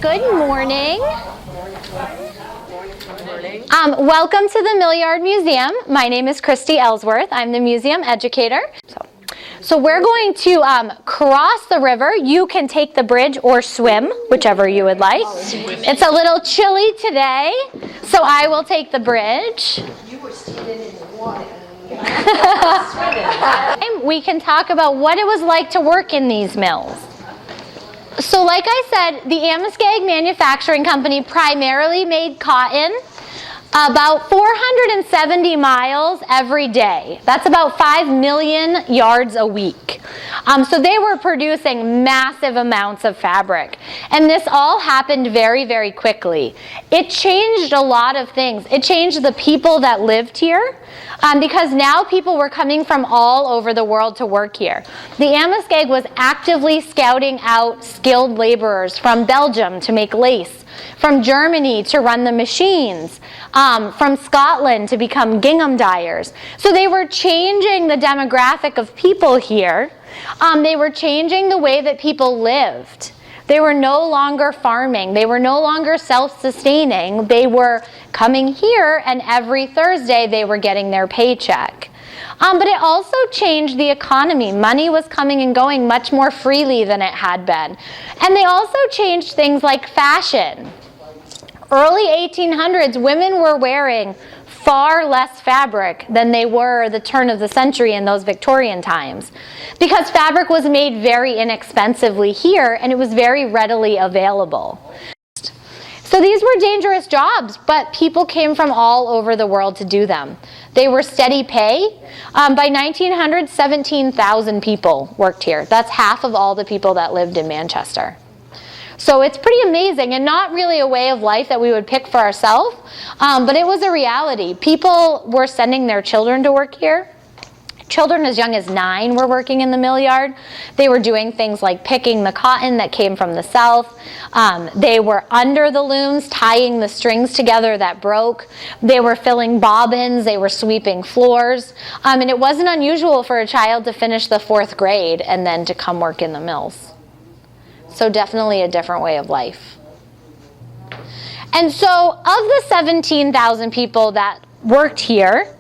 Good morning. Welcome to the Millyard Museum. My name is Christy Ellsworth. I'm the museum educator. So we're going to cross the river. You can take the bridge or swim, whichever you would like. It's a little chilly today, so I will take the bridge. You were standing in the water. We can talk about what it was like to work in these mills. So like I said, the Amoskeag Manufacturing Company primarily made cotton about 470 miles every day. That's about 5 million yards a week. So they were producing massive amounts of fabric. And this all happened very, very quickly. It changed a lot of things. It changed the people that lived here. Because now people were coming from all over the world to work here. The Amoskeag was actively scouting out skilled laborers from Belgium to make lace, from Germany to run the machines, from Scotland to become gingham dyers. So they were changing the demographic of people here. They were changing the way that people lived. They were no longer farming. They were no longer self-sustaining. They were coming here, and every Thursday they were getting their paycheck. But it also changed the economy. Money was coming and going much more freely than it had been. And they also changed things like fashion. Early 1800s, women were wearing far less fabric than they were the turn of the century in those Victorian times, because fabric was made very inexpensively here and it was very readily available. So these were dangerous jobs, but people came from all over the world to do them. They were steady pay. By 1900, 17,000 people worked here. That's half of all the people that lived in Manchester. So it's pretty amazing, and not really a way of life that we would pick for ourselves, but it was a reality. People were sending their children to work here. Children as young as 9 were working in the mill yard. They were doing things like picking the cotton that came from the south. They were under the looms, tying the strings together that broke. They were filling bobbins. They were sweeping floors. And it wasn't unusual for a child to finish the 4th grade and then to come work in the mills. So definitely a different way of life. And so of the 17,000 people that worked here,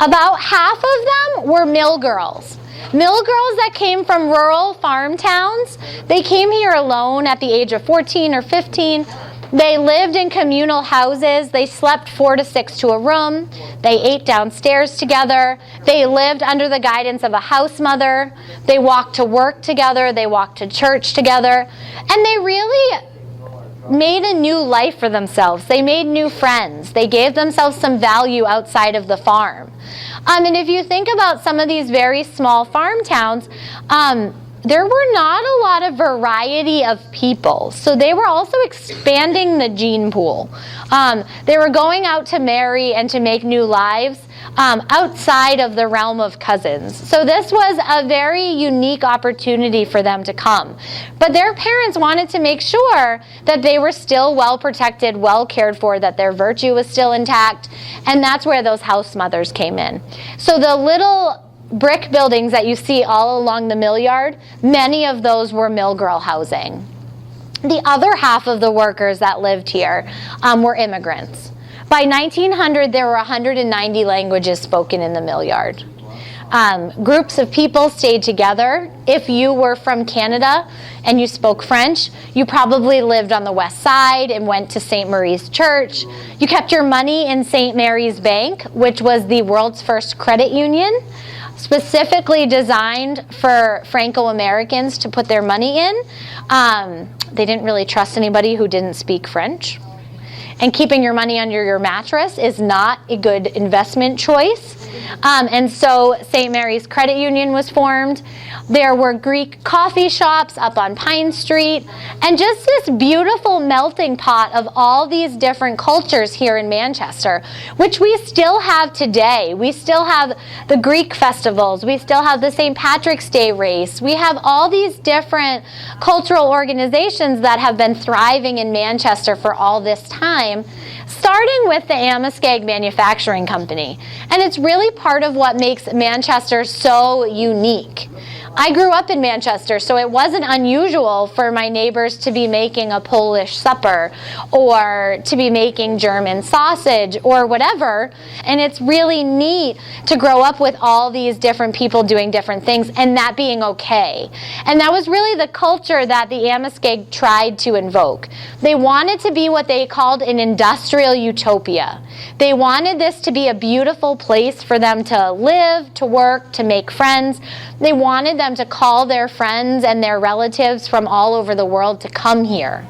about half of them were mill girls. Mill girls that came from rural farm towns. They came here alone at the age of 14 or 15. They lived in communal houses. They slept 4 to 6 to a room. They ate downstairs together. They lived under the guidance of a house mother. They walked to work together. They walked to church together. And they really made a new life for themselves. They made new friends. They gave themselves some value outside of the farm. And if you think about some of these very small farm towns, there were not a lot of variety of people. So they were also expanding the gene pool. They were going out to marry and to make new lives outside of the realm of cousins. So this was a very unique opportunity for them to come. But their parents wanted to make sure that they were still well protected, well cared for, that their virtue was still intact, and that's where those house mothers came in. So the little brick buildings that you see all along the mill yard, many of those were mill girl housing. The other half of the workers that lived here were immigrants. By 1900, there were 190 languages spoken in the mill yard. Groups of people stayed together. If you were from Canada and you spoke French, you probably lived on the west side and went to St. Marie's Church. You kept your money in St. Mary's Bank, which was the world's first credit union, specifically designed for Franco-Americans to put their money in. They didn't really trust anybody who didn't speak French. And keeping your money under your mattress is not a good investment choice. And so St. Mary's Credit Union was formed. There were Greek coffee shops up on Pine Street, and just this beautiful melting pot of all these different cultures here in Manchester, which we still have today. We still have the Greek festivals. We still have the St. Patrick's Day race. We have all these different cultural organizations that have been thriving in Manchester for all this time, starting with the Amoskeag Manufacturing Company. And it's really part of what makes Manchester so unique. I grew up in Manchester, so it wasn't unusual for my neighbors to be making a Polish supper or to be making German sausage or whatever. And it's really neat to grow up with all these different people doing different things and that being okay. And that was really the culture that the Amoskeag tried to invoke. They wanted to be what they called an industrial utopia. They wanted this to be a beautiful place for them to live, to work, to make friends. They wanted them to call their friends and their relatives from all over the world to come here.